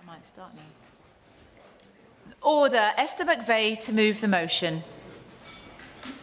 Might start now. Order. Esther McVey to move the motion.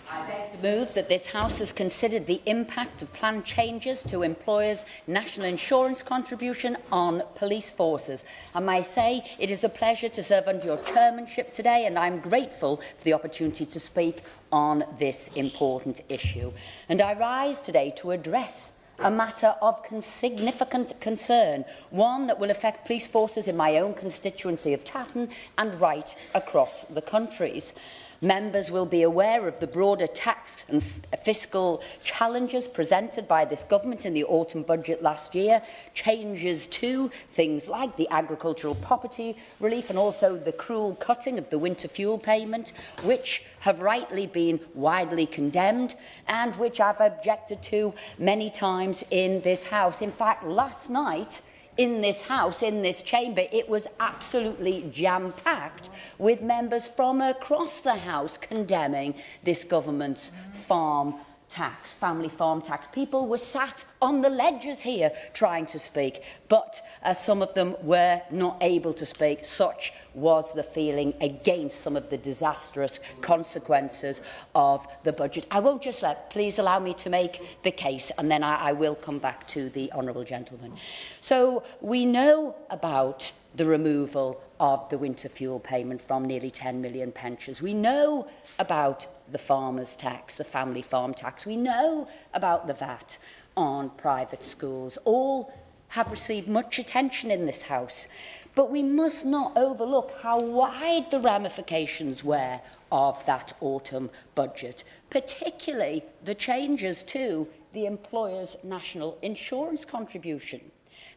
I beg to move that this House has considered the impact of planned changes to employers' national insurance contribution on police forces. I may say it is a pleasure to serve under your chairmanship today, and I'm grateful for the opportunity to speak on this important issue. And I rise today to address a matter of significant concern, one that will affect police forces in my own constituency of Tatton and right across the countries. Members will be aware of the broader tax and fiscal challenges presented by this government in the autumn budget last year, changes to things like the agricultural property relief and also the cruel cutting of the winter fuel payment, which have rightly been widely condemned and which I've objected to many times in this House. In fact, last night, in this House, in this chamber, it was absolutely jam-packed with members from across the House condemning this government's family farm tax. People were sat on the ledges here trying to speak, but some of them were not able to speak. Such was the feeling against some of the disastrous consequences of the budget. I won't just please allow me to make the case, and then I will come back to the honourable gentleman. So we know about the removal of the winter fuel payment from nearly 10 million pensioners. We know about the farmers' tax, the family farm tax. We know about the VAT on private schools. All have received much attention in this House. But we must not overlook how wide the ramifications were of that autumn budget, particularly the changes to the employer's national insurance contribution.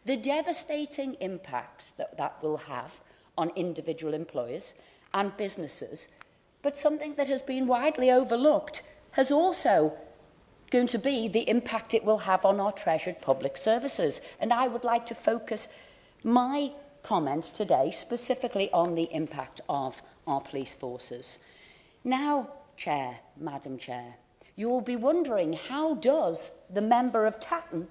The devastating impacts that will have on individual employers and businesses, but something that has been widely overlooked has also going to be the impact it will have on our treasured public services. And I would like to focus my comments today specifically on the impact of our police forces. Now, Madam Chair, you will be wondering, how does the member of Tatton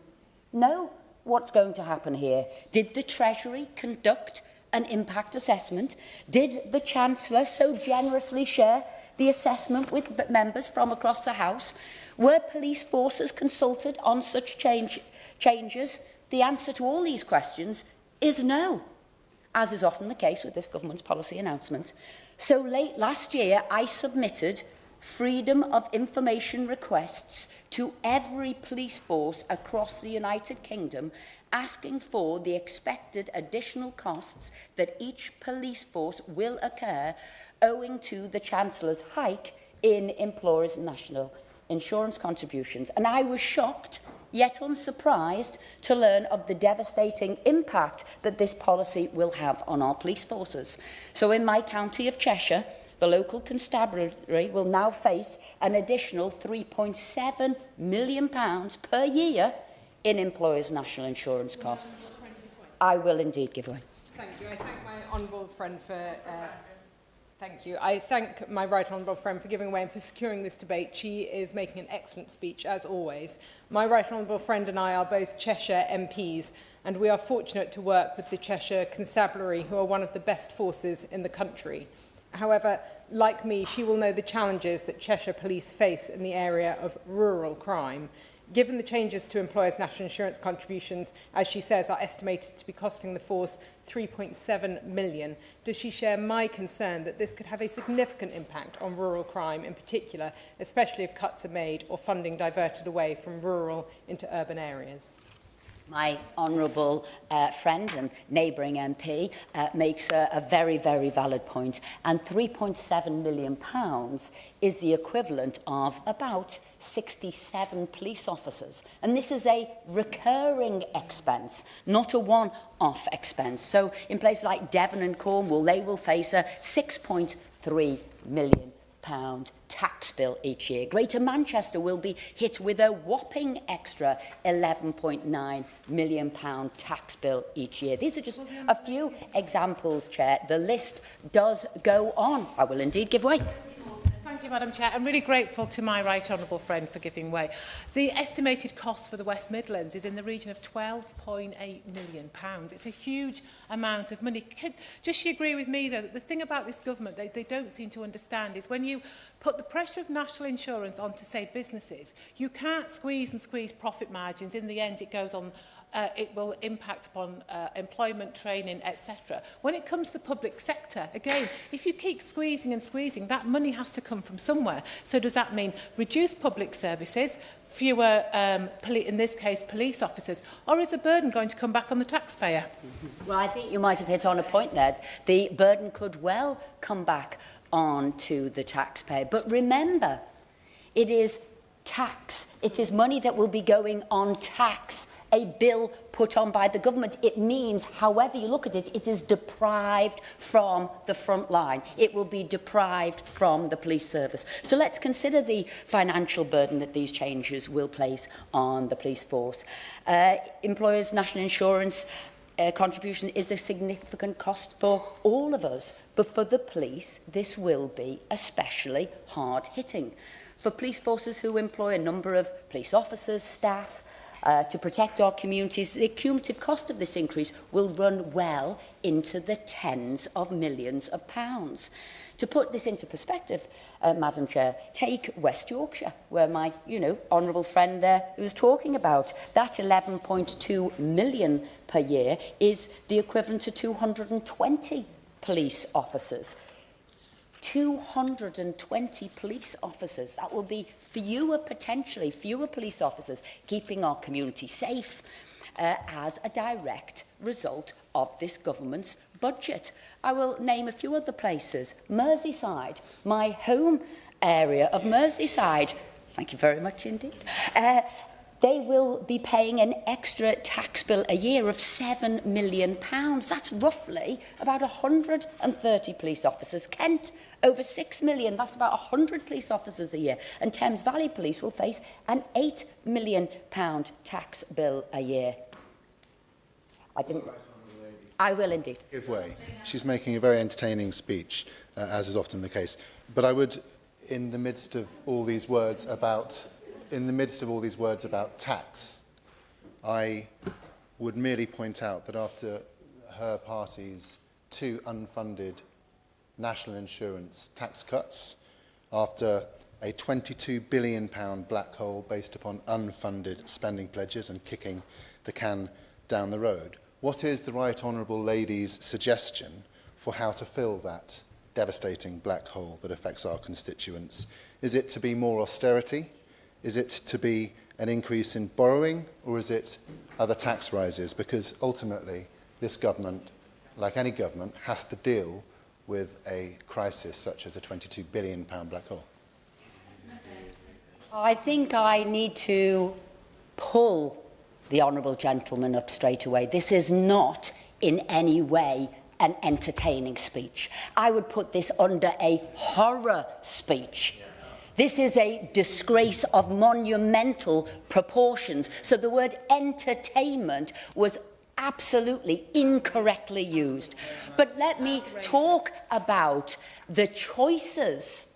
know what's going to happen here? Did the Treasury conduct an impact assessment? Did the Chancellor so generously share the assessment with members from across the House? Were police forces consulted on such changes? The answer to all these questions is no, as is often the case with this government's policy announcement. So late last year, I submitted freedom of information requests to every police force across the United Kingdom, asking for the expected additional costs that each police force will incur owing to the Chancellor's hike in employers' national insurance contributions. And I was shocked, yet unsurprised, to learn of the devastating impact that this policy will have on our police forces. So in my county of Cheshire, the local constabulary will now face an additional £3.7 million per year in employers' national insurance costs. I will indeed give way. Thank you. I thank my honourable friend for... Thank you. I thank my right honourable friend for giving way and for securing this debate. She is making an excellent speech, as always. My right honourable friend and I are both Cheshire MPs, and we are fortunate to work with the Cheshire Constabulary, who are one of the best forces in the country. However, like me, she will know the challenges that Cheshire Police face in the area of rural crime. Given the changes to employers' national insurance contributions, as she says, are estimated to be costing the force £3.7 million, does she share my concern that this could have a significant impact on rural crime in particular, especially if cuts are made or funding diverted away from rural into urban areas? My honourable friend and neighbouring MP makes a very, very valid point, and £3.7 million is the equivalent of about 67 police officers. And this is a recurring expense, not a one-off expense. So in places like Devon and Cornwall, they will face a £6.3 million tax bill each year. Greater Manchester will be hit with a whopping extra £11.9 million tax bill each year. These are just a few examples, Chair. The list does go on. I will indeed give way. Thank Thank you, Madam Chair. I'm really grateful to my right honourable friend for giving way. The estimated cost for the West Midlands is in the region of £12.8 million. It's a huge amount of money. Does she agree with me, though, that the thing about this government they don't seem to understand is when you put the pressure of national insurance onto, say, businesses, you can't squeeze and squeeze profit margins. In the end, it goes on. It will impact upon employment, training, etc. When it comes to the public sector, again, if you keep squeezing and squeezing, that money has to come from somewhere. So does that mean reduced public services, fewer, in this case, police officers, or is the burden going to come back on the taxpayer? Well, I think you might have hit on a point there. The burden could well come back on to the taxpayer. But remember, it is tax. It is money that will be going on tax. A bill put on by the government. It means, however you look at it, it is deprived from the front line. It will be deprived from the police service. So let's consider the financial burden that these changes will place on the police force. Employers' national insurance contribution is a significant cost for all of us, but for the police, this will be especially hard-hitting. For police forces who employ a number of police officers, staff, to protect our communities, the cumulative cost of this increase will run well into the tens of millions of pounds. To put this into perspective, Madam Chair, take West Yorkshire, where my, honourable friend was talking about. That 11.2 million per year is the equivalent to 220 police officers. 220 police officers. That will be potentially fewer police officers keeping our community safe as a direct result of this government's budget. I will name a few other places. Merseyside, my home area of Merseyside. Thank you very much indeed. They will be paying an extra tax bill a year of £7 million. That's roughly about 130 police officers. Kent, over 6 million. That's about 100 police officers a year. And Thames Valley Police will face an £8 million tax bill a year. I will indeed. Give way. She's making a very entertaining speech, as is often the case. But I would, in the midst of all these words about tax, I would merely point out that after her party's 2 unfunded national insurance tax cuts, after a £22 billion black hole based upon unfunded spending pledges and kicking the can down the road, what is the Right Honourable Lady's suggestion for how to fill that devastating black hole that affects our constituents? Is it to be more austerity? Is it to be an increase in borrowing, or is it other tax rises? Because ultimately, this government, like any government, has to deal with a crisis such as a £22 billion black hole. I think I need to pull the honourable gentleman up straight away. This is not in any way an entertaining speech. I would put this under a horror speech. This is a disgrace of monumental proportions. So the word entertainment was absolutely incorrectly used. But let me talk about the choices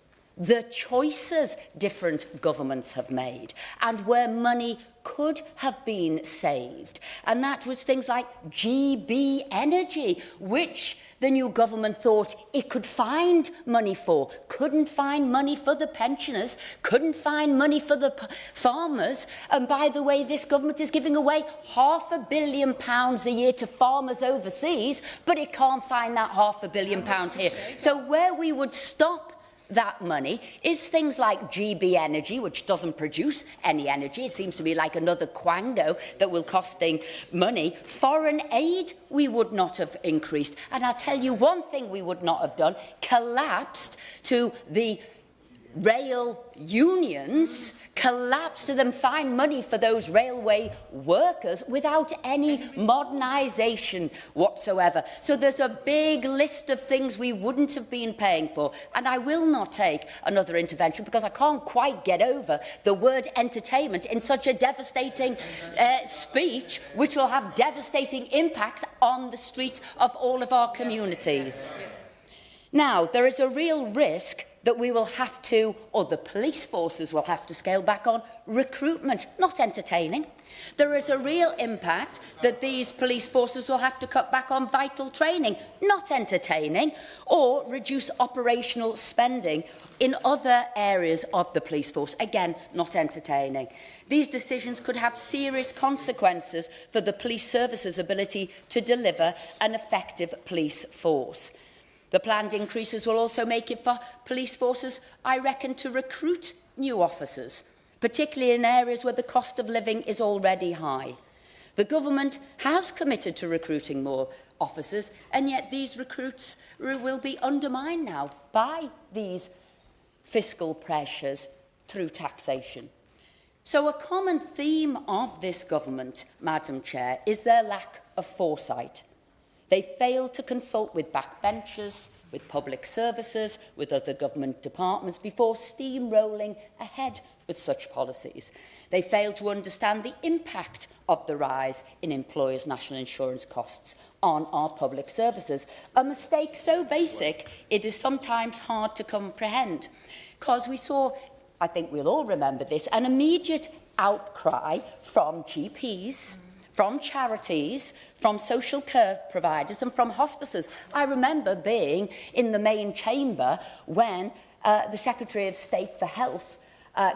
different governments have made and where money could have been saved. And that was things like GB Energy, which the new government thought it could find money for, couldn't find money for the pensioners, couldn't find money for the farmers. And by the way, this government is giving away £500 million a year to farmers overseas, but it can't find that £500 million here. So where we would stop that money is things like GB Energy, which doesn't produce any energy. It seems to be like another quango that will costing money. Foreign aid we would not have increased. And I'll tell you one thing we would not have done, collapsed to the rail unions, collapse to them, find money for those railway workers without any modernisation whatsoever. So there's a big list of things we wouldn't have been paying for. And I will not take another intervention because I can't quite get over the word entertainment in such a devastating speech, which will have devastating impacts on the streets of all of our communities. Now, there is a real risk that we will have to, or the police forces will have to scale back on recruitment, not entertaining. There is a real impact that these police forces will have to cut back on vital training, not entertaining, or reduce operational spending in other areas of the police force, again, not entertaining. These decisions could have serious consequences for the police service's ability to deliver an effective police force. The planned increases will also make it for police forces, I reckon, to recruit new officers, particularly in areas where the cost of living is already high. The government has committed to recruiting more officers, and yet these recruits will be undermined now by these fiscal pressures through taxation. So a common theme of this government, Madam Chair, is their lack of foresight. They failed to consult with backbenchers, with public services, with other government departments before steamrolling ahead with such policies. They failed to understand the impact of the rise in employers' national insurance costs on our public services, a mistake so basic it is sometimes hard to comprehend. Because we saw, I think we'll all remember this, an immediate outcry from GPs, from charities, from social care providers and from hospices. I remember being in the main chamber when the Secretary of State for Health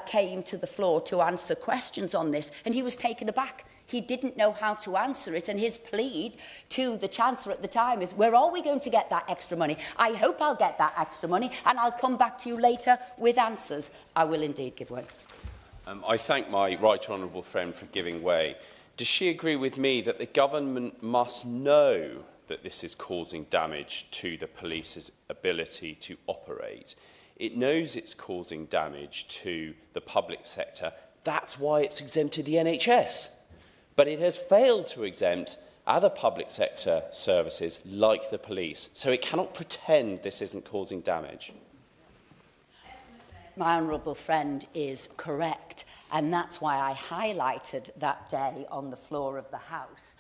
came to the floor to answer questions on this, and he was taken aback. He didn't know how to answer it, and his plea to the Chancellor at the time is, where are we going to get that extra money? I hope I'll get that extra money, and I'll come back to you later with answers. I will indeed give way. I thank my right honourable friend for giving way. Does she agree with me that the government must know that this is causing damage to the police's ability to operate? It knows it's causing damage to the public sector. That's why it's exempted the NHS. But it has failed to exempt other public sector services like the police. So it cannot pretend this isn't causing damage. My honourable friend is correct. And that's why I highlighted that day on the floor of the House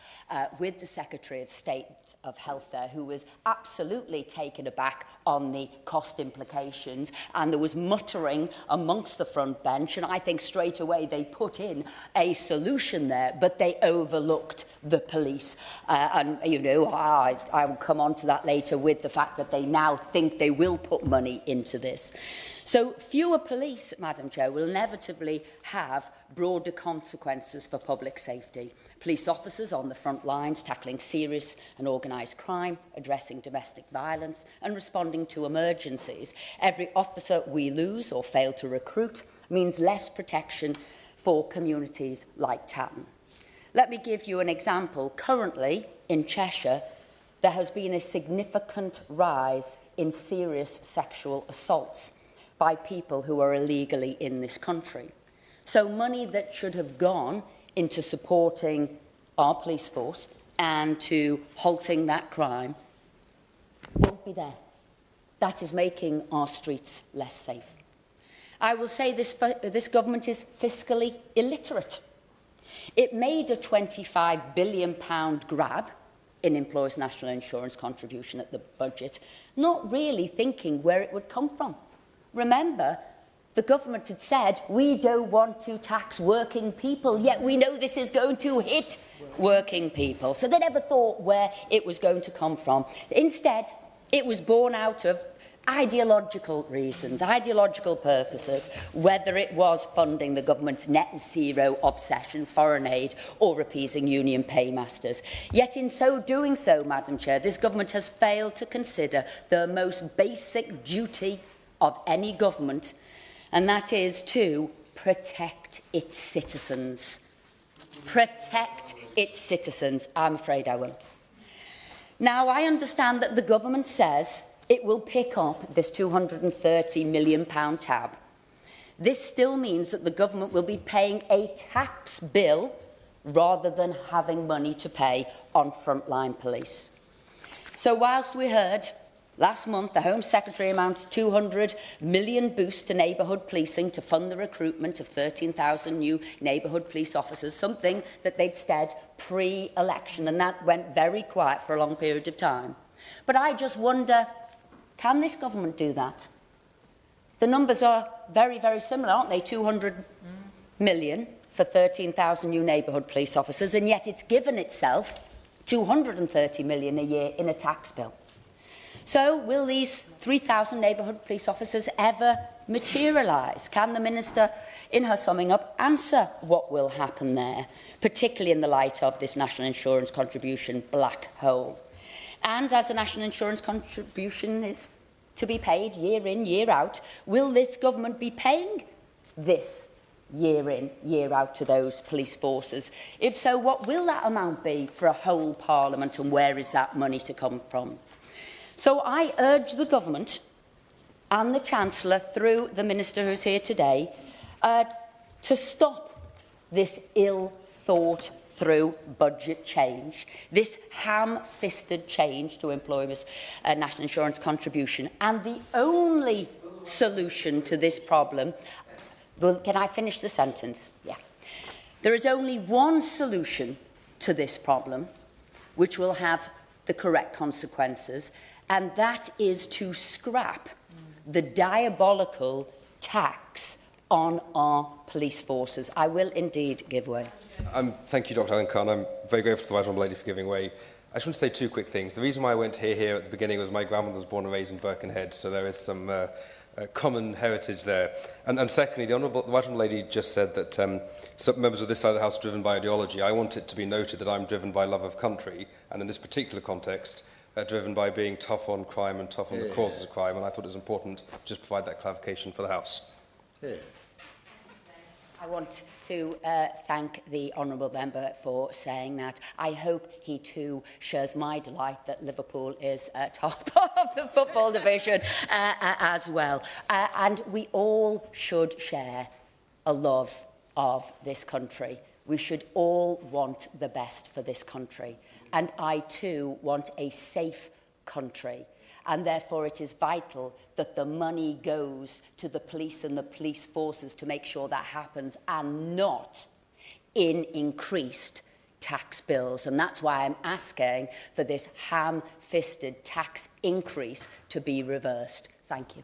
with the Secretary of State of Health there, who was absolutely taken aback on the cost implications. And there was muttering amongst the front bench. And I think straight away they put in a solution there, but they overlooked the police. And, you know, I will come on to that later with the fact that they now think they will put money into this. So fewer police, Madam Chair, will inevitably have broader consequences for public safety. Police officers on the front lines tackling serious and organised crime, addressing domestic violence and responding to emergencies. Every officer we lose or fail to recruit means less protection for communities like Tatton. Let me give you an example. Currently, in Cheshire, there has been a significant rise in serious sexual assaults by people who are illegally in this country. So money that should have gone into supporting our police force and to halting that crime won't be there. That is making our streets less safe. I will say this government is fiscally illiterate. It made a £25 billion grab in employers' national insurance contribution at the budget, not really thinking where it would come from. Remember, the government had said, we don't want to tax working people, yet we know this is going to hit working people. So they never thought where it was going to come from. Instead, it was born out of ideological reasons, ideological purposes, whether it was funding the government's net zero obsession, foreign aid, or appeasing union paymasters. Yet in doing so, Madam Chair, this government has failed to consider the most basic duty of any government, and that is to protect its citizens. Protect its citizens. I'm afraid I won't. Now, I understand that the government says it will pick up this £230 million tab. This still means that the government will be paying a tax bill rather than having money to pay on frontline police. So whilst we heard last month the Home Secretary announced £200 million boost to neighbourhood policing to fund the recruitment of 13,000 new neighbourhood police officers, something that they'd said pre-election, and that went very quiet for a long period of time. But I just wonder, can this government do that? The numbers are very, very similar, aren't they? 200 million for 13,000 new neighbourhood police officers, and yet it's given itself 230 million a year in a tax bill. So will these 3,000 neighbourhood police officers ever materialise? Can the Minister, in her summing up, answer what will happen there, particularly in the light of this national insurance contribution black hole? And as the national insurance contribution is to be paid year in, year out, will this government be paying this year in, year out to those police forces? If so, what will that amount be for a whole Parliament, and where is that money to come from? So I urge the government and the Chancellor, through the Minister who's here today, to stop this ill-thought-through budget change, this ham-fisted change to employers' national insurance contribution. And the only solution to this problem... Well, can I finish the sentence? Yeah. There is only one solution to this problem, which will have the correct consequences, and that is to scrap the diabolical tax on our police forces. I will indeed give way. Thank you, Dr. Alan Khan. I'm very grateful to the Right Honourable Lady for giving way. I just want to say two quick things. The reason why I went here at the beginning was my grandmother was born and raised in Birkenhead, so there is some common heritage there. And secondly, the Right Honourable Lady just said that some members of this side of the House are driven by ideology. I want it to be noted that I'm driven by love of country, and in this particular context, driven by being tough on crime and tough on the causes of crime, and I thought it was important to just provide that clarification for the House. I want to thank the Honourable Member for saying that. I hope he too shares my delight that Liverpool is top of the football division as well. And we all should share a love of this country. We should all want the best for this country. And I too want a safe country. And therefore it is vital that the money goes to the police and the police forces to make sure that happens, and not in increased tax bills. And that's why I'm asking for this ham-fisted tax increase to be reversed. Thank you.